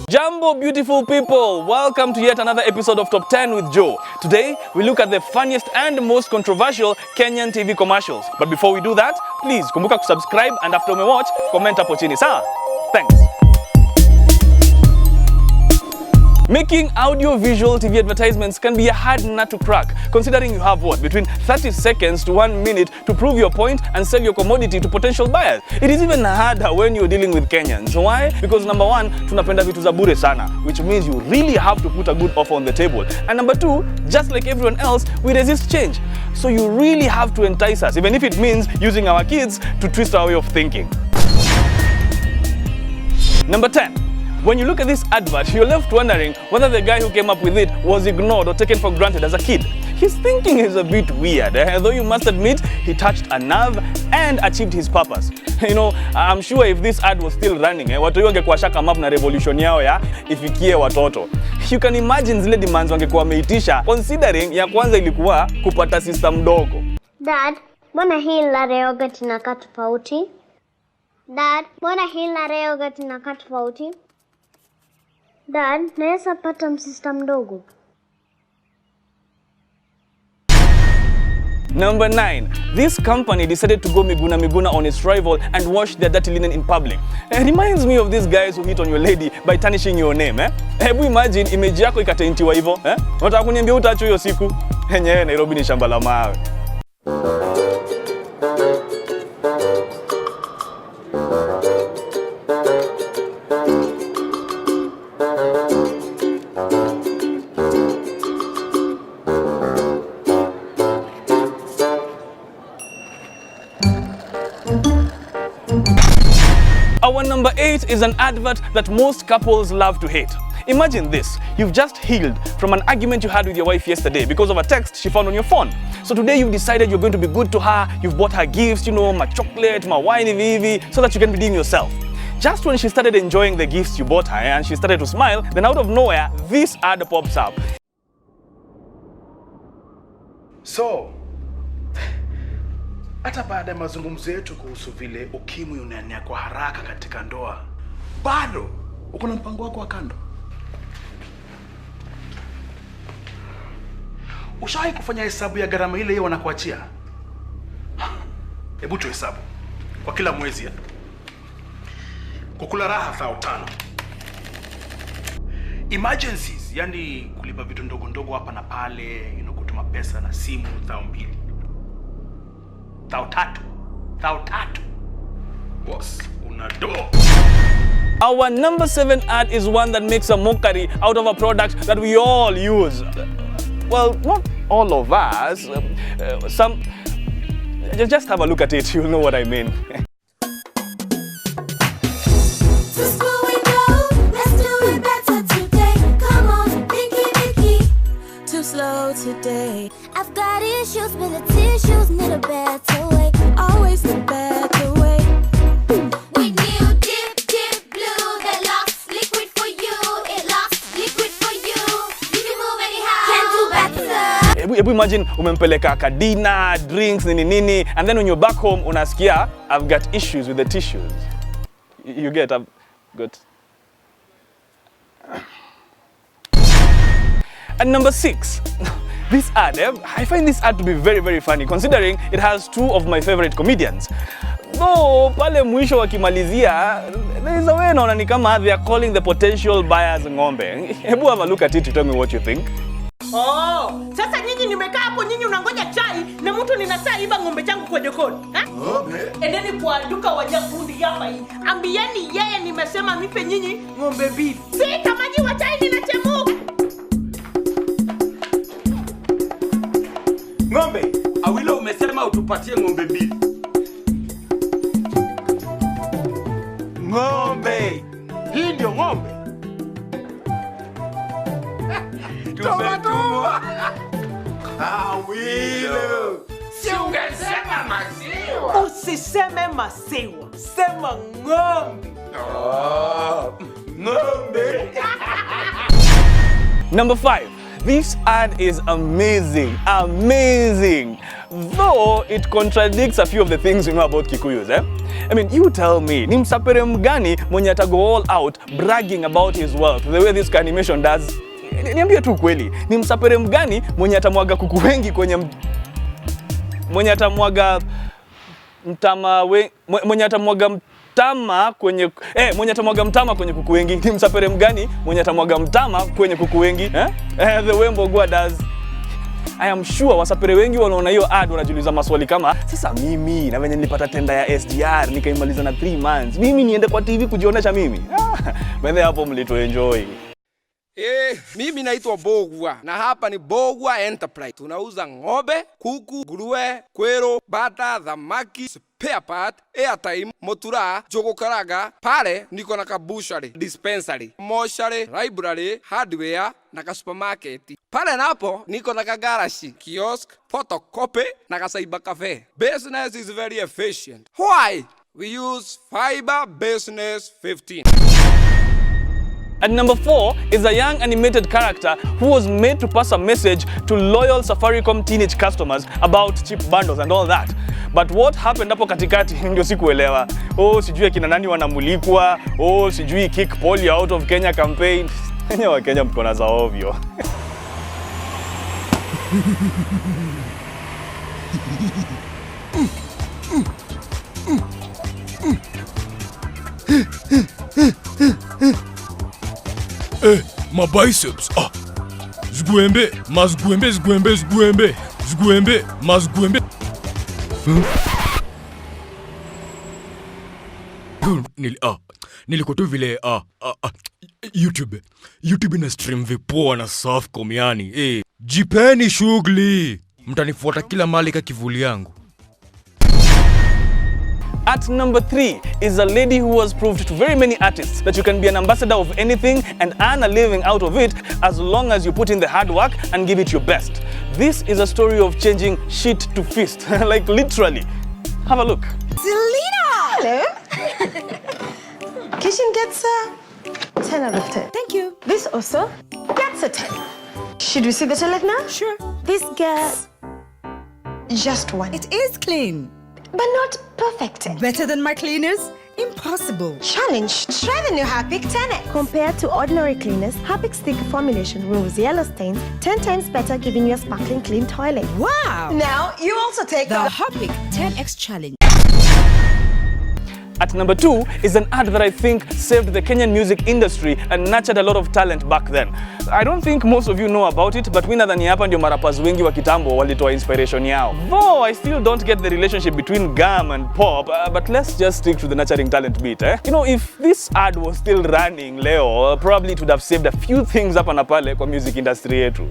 Jambo beautiful people, welcome to yet another episode of Top 10 with Joe. Today we look at the funniest and most controversial Kenyan TV commercials. But before we do that, please kumbuka kusubscribe and after we watch, comment hapo chini. Sawa? Thanks. Making audio-visual TV advertisements can be a hard nut to crack, considering you have between 30 seconds to 1 minute to prove your point and sell your commodity to potential buyers. It is even harder when you're dealing with Kenyans. Why? Because number one, tunapenda vitu za bure sana, which means you really have to put a good offer on the table. And number two, just like everyone else, we resist change. So you really have to entice us, even if it means using our kids to twist our way of thinking. Number 10. When you look at this advert, you're left wondering whether the guy who came up with it was ignored or taken for granted as a kid. His thinking is a bit weird, though you must admit he touched a nerve and achieved his purpose. You know, I'm sure if this ad was still running, watu wangekuwa shaka map na revolution yao ya ifikie watoto. You can imagine zile demands wangekuwa wameitisha, considering ya kwanza ilikuwa kupata sister mdogo. Dad, mbona hii ladha yogurt inakaa tofauti? Dad, mbona hii ladha yogurt inakaa tofauti? Dad, naweza pata msichana mdogo. Number 9. This company decided to go miguna on its rival and wash their dirty linen in public. It reminds me of these guys who hit on your lady by tarnishing your name. Hebu imagine image yako ikataintiwa hivyo. Unataka kuniambia utaacha hiyo siku? Yenyewe Nairobi ni shamba la mawe. Our number 8 is an advert that most couples love to hate. Imagine this, you've just healed from an argument you had with your wife yesterday because of a text she found on your phone. So today you've decided you're going to be good to her, you've bought her gifts, you know, my chocolate, my wine, so that you can redeem yourself. Just when she started enjoying the gifts you bought her and she started to smile, then out of nowhere, this ad pops up. So, hata baada ya mazungumzo yetu kuhusu vile ukimwi unaenea kwa haraka katika ndoa, bado uko na mpango wako wa kando? Ushawahi kufanya hesabu ya gharama ile wanakuachia? Hebu tu hesabu kwa kila mwezi. Kukula raha 5,000. Emergencies, yani kulipa vitu ndogo ndogo hapa na pale, kutuma pesa na simu 2,000. 3,000. Boss, unado. Our number 7 ad is one that makes a mockery out of a product that we all use. Well, not all of us. Some. Just have a look at it, you'll know what I mean. Today I've got issues, but the tissues need a better way, always a better way. We new dip blue that locks liquid for you, it locks liquid for you. You can move anyhow, can do better. Ebu imagine umempeleka kadina, drinks, nini, and then when you're back home unasikia I've got issues with the tissues. You get, I've got. And number 6. This ad, I find this ad to be very, very funny considering it has 2 of my favorite comedians. Though, pale mwisho wakimalizia, there is a way naona ni kama they are calling the potential buyers ng'ombe. Hebu have a look at it to tell me what you think. Oh, sasa nyinyi nimekaa hapo nyinyi unangoja chai na mtu ninasaa iba ng'ombe changu kwa jokoni. Ng'ombe? Endeni kwa duka waja fundi hapa hii. Ambieni yeye nimesema mipe nyinyi ng'ombe 2. Si kama maji wa chai ninachemuka. Ng'ombe, Awilo umesema utupatie ng'ombe 2. Ng'ombe. Hii ndio ng'ombe. Tumetumwa. Awilo. Si ungesema maziwa. Usiseme maziwa, sema ng'ombe. Oh, ng'ombe. Number 5. This ad is amazing. though it contradicts a few of the things we know about Kikuyus, eh? I mean, you tell me, ni msapere mgani mwenye atago all out bragging about his wealth the way this animation does? Niambie tu kweli, ni msapere mgani mwenye atamwaga kuku wengi kwenye mwenye atamwaga mtama kwenye kuku wengi? Ni msapere mgani mwenye atamwaga mtama kwenye kuku wengi? The way Mbogua does. I am sure wasapere wengi wanaona hiyo ad wanajiuliza maswali kama, sasa mimi na venye nilipata tenda ya SGR nikaimaliza na 3 months, mimi niende kwa TV kujionesha mimi? Mwenye hapo mlito enjoy. Mimi naitwa Bogua na hapa ni Bogua Enterprise. Tunauza ng'ombe, kuku, nguruwe, kwero, bata, dhamaki, spare part, airtime, motura, jogo karaga. Pale niko na kabushari, dispensary, moshari, library, hardware na ka supermarket. Pale napo niko na kagarashi, kiosk, photocopy na kasaiba cafe. Business is very efficient. Why? We use Fiber Business 15. At number 4 is a young animated character who was made to pass a message to loyal Safaricom teenage customers about cheap bundles and all that. But what happened hapo katikati ndio sikuelewa. Sijui kina nani wanamulikwa, sijui kick polio out of Kenya campaign. Wa Kenya mkona za ovyo. My biceps. Zgwembe, mazgwembe, zgwembe, zgwembe. Zgwembe, mazgwembe. Nilikuwa tu vile YouTube na stream vipoa na Softcom yani. Jipeni shughuli. Mtanifuata kila mali ka kivuli yangu. At number 3 is a lady who has proved to very many artists that you can be an ambassador of anything and earn a living out of it as long as you put in the hard work and give it your best. This is a story of changing shit to fist, like literally. Have a look. Selena! Hello. Kitchen gets a 10 out of 10. Thank you. This also gets a 10. Should we see the toilet now? Sure. This gets just 1. It is clean. But not perfect. Better than my cleaners? Impossible. Challenge. Try the new Harpic 10X. Compared to ordinary cleaners, Harpic stick formulation removes yellow stains 10 times better, giving you a sparkling clean toilet. Wow! Now you also take the Harpic 10X challenge. At number 2 is an ad that I think saved the Kenyan music industry and nurtured a lot of talent back then. I don't think most of you know about it, but mimi nadhani hapa ndio marappers wengi wa kitambo walitoa inspiration yao. Though I still don't get the relationship between gam and pop, but let's just stick to the nurturing talent bit, eh? You know, if this ad was still running leo, probably it would have saved a few things hapa na pale kwa music industry yetu.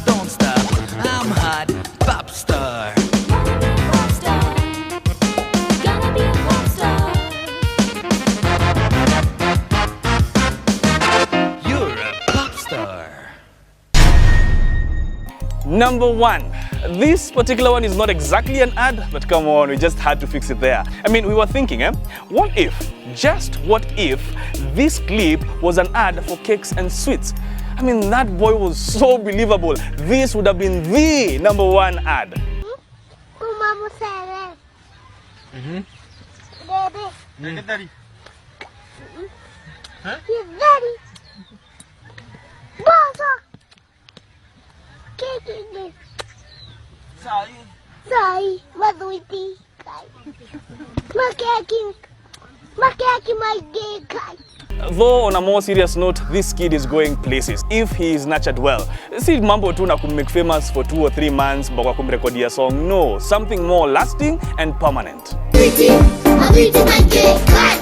Don't stop. I'm hot, pop star. Gonna be a pop star. You're a pop star. Number 1. This particular one is not exactly an ad, but come on, we just had to fix it there. I mean, we were thinking, what if, just what if, this clip was an ad for cakes and sweets? I mean, that boy was so believable. This would have been the number 1 ad. Daddy. Huh? He's daddy. Bossa. Kiki. Sai. Mazuiti. Makaki my gay guy. Though on a more serious note, this kid is going places if he is nurtured well. Si mambo tu na kummake famous for 2 or 3 months mpaka kumrekodia song. No, something more lasting and permanent. Makaki my gay guy.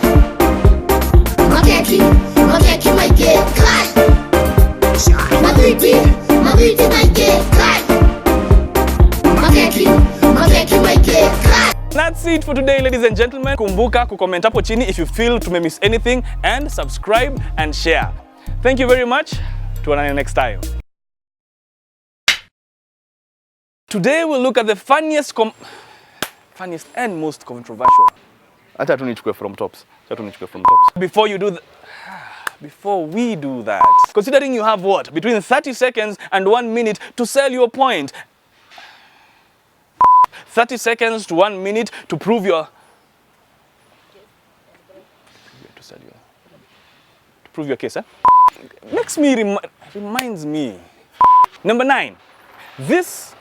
That's it for today, ladies and gentlemen. Kumbuka kucomment hapo chini if you feel tumemiss anything, and subscribe and share. Thank you very much. Tuonane next time. Today we'll look at the funniest and most controversial. Acha tu nichukue from tops. Before we do that, considering you have what? Between 30 seconds and 1 minute to sell your point. 30 seconds to 1 minute to prove your... To prove your case, eh? Reminds me. Number 9. This...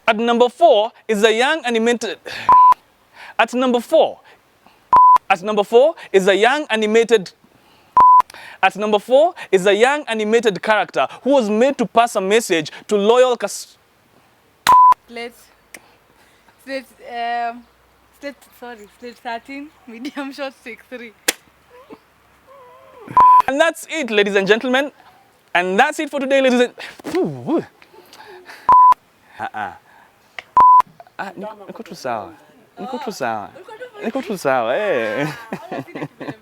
At number 4 is a young animated... At number 4 is a young animated... At number 4 is a young animated character who was made to pass a message to loyal Slate 13, medium short 6'3". And that's it, ladies and gentlemen. And that's it for today, ladies and... Niko tu sawa.